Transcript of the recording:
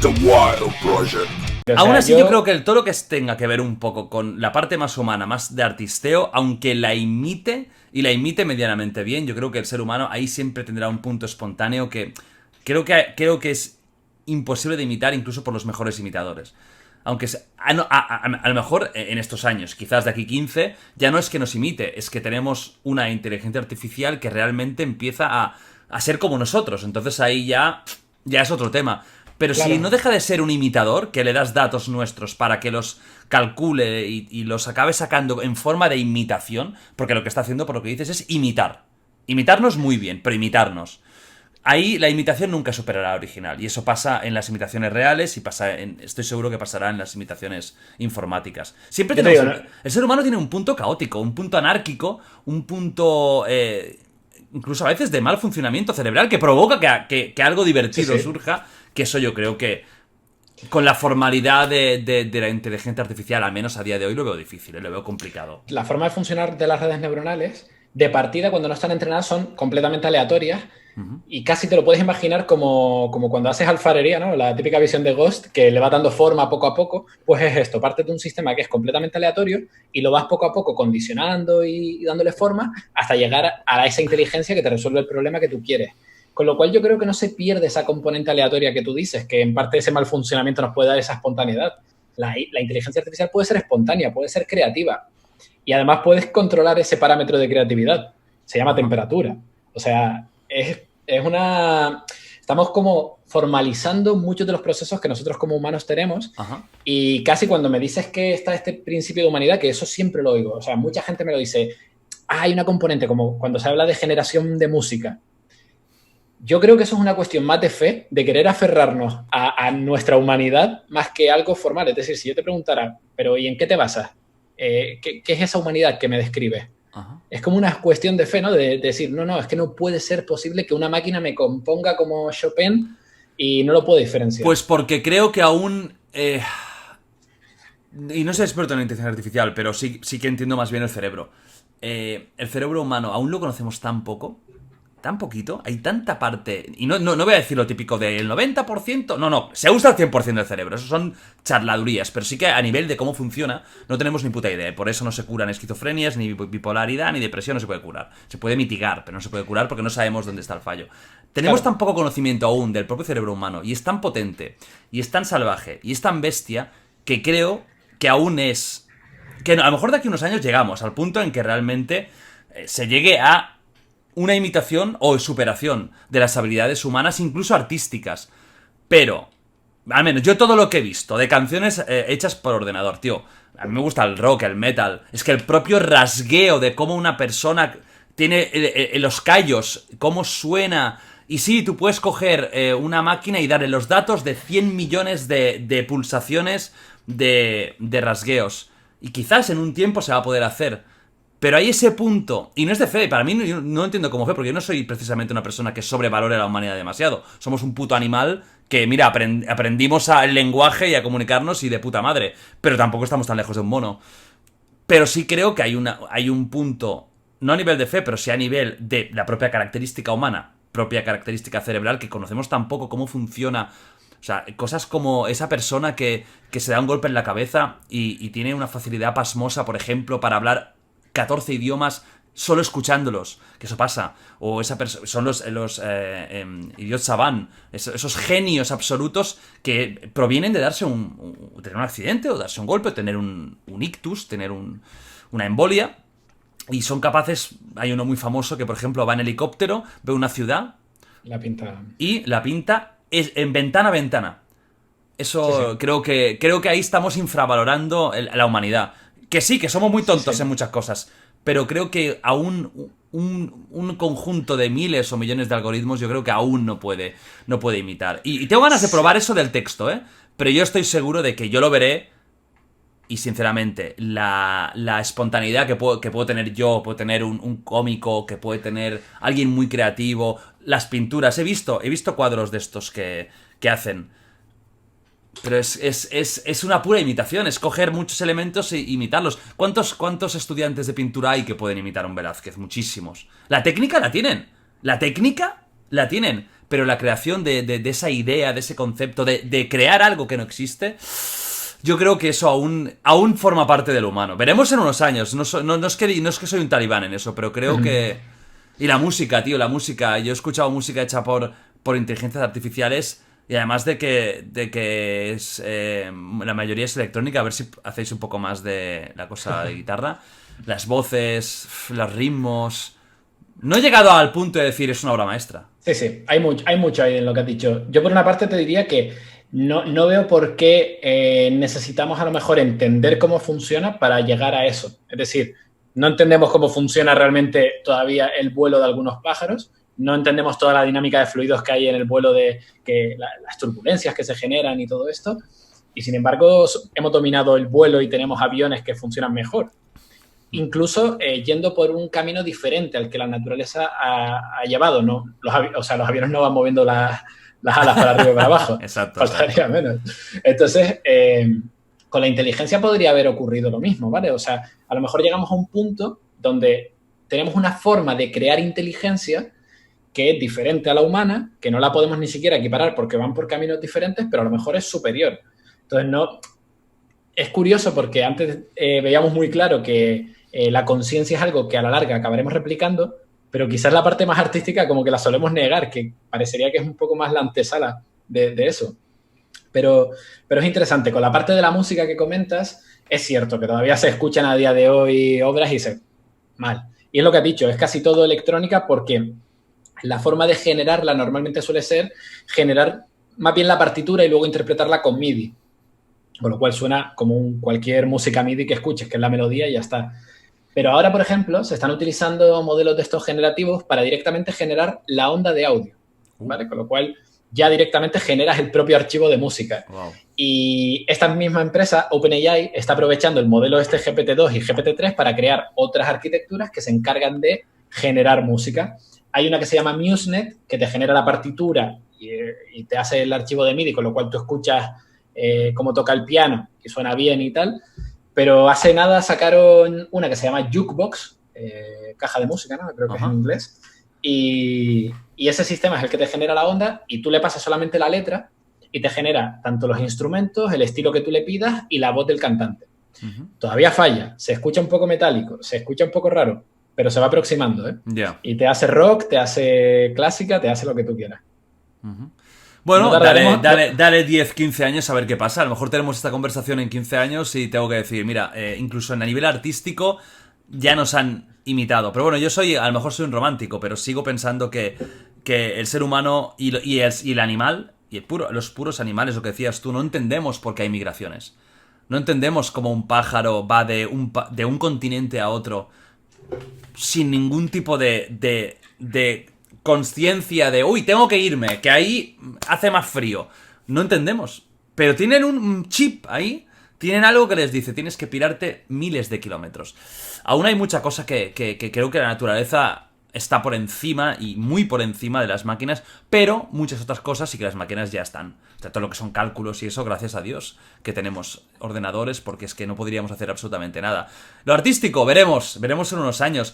The Wild Project. Aún así, yo creo que todo lo que tenga que ver un poco con la parte más humana, más de artisteo, aunque la imite, y la imite medianamente bien, yo creo que el ser humano ahí siempre tendrá un punto espontáneo que creo que es imposible de imitar incluso por los mejores imitadores. Aunque a lo mejor en estos años, quizás de aquí 15, ya no es que nos imite, es que tenemos una inteligencia artificial que realmente empieza a ser como nosotros. Entonces ahí ya es otro tema. Pero claro, si no deja de ser un imitador, que le das datos nuestros para que los calcule y los acabe sacando en forma de imitación, porque lo que está haciendo, por lo que dices, es imitar. Imitarnos muy bien, pero imitarnos. Ahí la imitación nunca superará la original. Y eso pasa en las imitaciones reales y estoy seguro que pasará en las imitaciones informáticas. Siempre tenemos... ¿no? El ser humano tiene un punto caótico, un punto anárquico, un punto... incluso a veces de mal funcionamiento cerebral que provoca que algo divertido surja. Que eso yo creo que con la formalidad de la inteligencia artificial, al menos a día de hoy, lo veo difícil, lo veo complicado. La forma de funcionar de las redes neuronales, de partida, cuando no están entrenadas, son completamente aleatorias. Y casi te lo puedes imaginar como cuando haces alfarería, ¿no? La típica visión de Ghost, que le va dando forma poco a poco. Pues es esto, parte de un sistema que es completamente aleatorio y lo vas poco a poco condicionando y dándole forma hasta llegar a esa inteligencia que te resuelve el problema que tú quieres. Con lo cual yo creo que no se pierde esa componente aleatoria que tú dices, que en parte ese mal funcionamiento nos puede dar esa espontaneidad. La inteligencia artificial puede ser espontánea, puede ser creativa. Y además puedes controlar ese parámetro de creatividad. Se llama temperatura. O sea, estamos como formalizando muchos de los procesos que nosotros como humanos tenemos. Y casi cuando me dices que está este principio de humanidad, que eso siempre lo oigo. O sea, mucha gente me lo dice. Hay una componente, como cuando se habla de generación de música. Yo creo que eso es una cuestión más de fe, de querer aferrarnos a nuestra humanidad más que algo formal. Es decir, si yo te preguntara, pero ¿y en qué te basas? ¿Qué es esa humanidad que me describe? Es como una cuestión de fe, ¿no? De decir, no, es que no puede ser posible que una máquina me componga como Chopin y no lo puedo diferenciar. Pues porque creo que aún... y no soy experto en inteligencia artificial, pero sí que entiendo más bien el cerebro. El cerebro humano aún lo conocemos tan poco, tan poquito, hay tanta parte... Y no voy a decir lo típico del 90%, no, se usa el 100% del cerebro, eso son charladurías, pero sí que a nivel de cómo funciona no tenemos ni puta idea, por eso no se curan esquizofrenias, ni bipolaridad, ni depresión, no se puede curar. Se puede mitigar, pero no se puede curar porque no sabemos dónde está el fallo. Tenemos tan poco conocimiento aún del propio cerebro humano, y es tan potente, y es tan salvaje, y es tan bestia, que creo que aún es... Que a lo mejor de aquí a unos años llegamos al punto en que realmente se llegue a una imitación o superación de las habilidades humanas, incluso artísticas. Pero, al menos yo todo lo que he visto de canciones hechas por ordenador, tío, a mí me gusta el rock, el metal, es que el propio rasgueo de cómo una persona tiene los callos, cómo suena... Y sí, tú puedes coger una máquina y darle los datos de 100 millones de pulsaciones de rasgueos. Y quizás en un tiempo se va a poder hacer. Pero hay ese punto, y no es de fe, para mí no entiendo como fe, porque yo no soy precisamente una persona que sobrevalore a la humanidad demasiado. Somos un puto animal que, mira, aprendimos el lenguaje y a comunicarnos y de puta madre, pero tampoco estamos tan lejos de un mono. Pero sí creo que hay un punto, no a nivel de fe, pero sí a nivel de la propia característica humana, propia característica cerebral, que conocemos tan poco cómo funciona. O sea, cosas como esa persona que se da un golpe en la cabeza y tiene una facilidad pasmosa, por ejemplo, para hablar 14 idiomas solo escuchándolos, que eso pasa. O son los idiots savant, esos genios absolutos que provienen de darse tener un accidente o darse un golpe, tener un ictus, tener una embolia, y son capaces. Hay uno muy famoso que, por ejemplo, va en helicóptero, ve una ciudad y la pinta en ventana a ventana. Eso sí. Creo que ahí estamos infravalorando la humanidad. Que sí, que somos muy tontos en muchas cosas, pero creo que aún un conjunto de miles o millones de algoritmos yo creo que aún no puede imitar. Y tengo ganas de probar eso del texto, pero yo estoy seguro de que yo lo veré y, sinceramente, la espontaneidad que puedo tener yo, puedo tener un cómico, que puede tener alguien muy creativo, las pinturas. He visto cuadros de estos que hacen... Pero es una pura imitación, es coger muchos elementos e imitarlos. ¿Cuántos estudiantes de pintura hay que pueden imitar a un Velázquez? Muchísimos. La técnica la tienen, pero la creación de esa idea, de ese concepto, de crear algo que no existe, yo creo que eso aún forma parte del humano. Veremos en unos años, no es que soy un talibán en eso, pero creo que... Y la música, tío, la música. Yo he escuchado música hecha por inteligencias artificiales y además de que es la mayoría es electrónica, a ver si hacéis un poco más de la cosa de guitarra. Las voces, los ritmos... No he llegado al punto de decir es una obra maestra. Sí, hay mucho ahí en lo que has dicho. Yo por una parte te diría que no veo por qué necesitamos a lo mejor entender cómo funciona para llegar a eso. Es decir, no entendemos cómo funciona realmente todavía el vuelo de algunos pájaros, no entendemos toda la dinámica de fluidos que hay en el vuelo, las turbulencias que se generan y todo esto, y sin embargo hemos dominado el vuelo y tenemos aviones que funcionan mejor. Incluso yendo por un camino diferente al que la naturaleza ha llevado, ¿no? Los aviones no van moviendo las alas para arriba y para abajo. Exacto. Faltaría menos. Entonces, con la inteligencia podría haber ocurrido lo mismo, ¿vale? O sea, a lo mejor llegamos a un punto donde tenemos una forma de crear inteligencia que es diferente a la humana, que no la podemos ni siquiera equiparar porque van por caminos diferentes, pero a lo mejor es superior. Entonces, no... Es curioso porque antes veíamos muy claro que la conciencia es algo que a la larga acabaremos replicando, pero quizás la parte más artística como que la solemos negar, que parecería que es un poco más la antesala de eso. Pero es interesante. Con la parte de la música que comentas, es cierto que todavía se escuchan a día de hoy obras y se... mal. Y es lo que has dicho, es casi todo electrónica porque la forma de generarla normalmente suele ser generar más bien la partitura y luego interpretarla con MIDI. Con lo cual suena como cualquier música MIDI que escuches, que es la melodía y ya está. Pero ahora, por ejemplo, se están utilizando modelos de estos generativos para directamente generar la onda de audio, ¿vale? Con lo cual ya directamente generas el propio archivo de música. Wow. Y esta misma empresa, OpenAI, está aprovechando el modelo este GPT-2 y GPT-3 para crear otras arquitecturas que se encargan de generar música. Hay una que se llama MuseNet, que te genera la partitura y te hace el archivo de MIDI, con lo cual tú escuchas cómo toca el piano y suena bien y tal. Pero hace nada sacaron una que se llama Jukebox, caja de música, ¿no? Creo que es en inglés. Y ese sistema es el que te genera la onda y tú le pasas solamente la letra y te genera tanto los instrumentos, el estilo que tú le pidas y la voz del cantante. Todavía falla, se escucha un poco metálico, se escucha un poco raro, pero se va aproximando, ¿eh? Yeah. Y te hace rock, te hace clásica, te hace lo que tú quieras. Bueno, dale 10, 15 años a ver qué pasa. A lo mejor tenemos esta conversación en 15 años y tengo que decir, mira, incluso a nivel artístico ya nos han imitado. Pero bueno, a lo mejor soy un romántico, pero sigo pensando que el ser humano y el animal, los puros animales, lo que decías tú, no entendemos por qué hay migraciones. No entendemos cómo un pájaro va de un continente a otro sin ningún tipo de conciencia de, uy, tengo que irme, que ahí hace más frío. No entendemos. Pero tienen un chip ahí, tienen algo que les dice, tienes que pirarte miles de kilómetros. Aún hay mucha cosa que creo que la naturaleza está por encima y muy por encima de las máquinas, pero muchas otras cosas sí que las máquinas ya están. O sea, todo lo que son cálculos y eso, gracias a Dios que tenemos ordenadores, porque es que no podríamos hacer absolutamente nada. Lo artístico, veremos en unos años.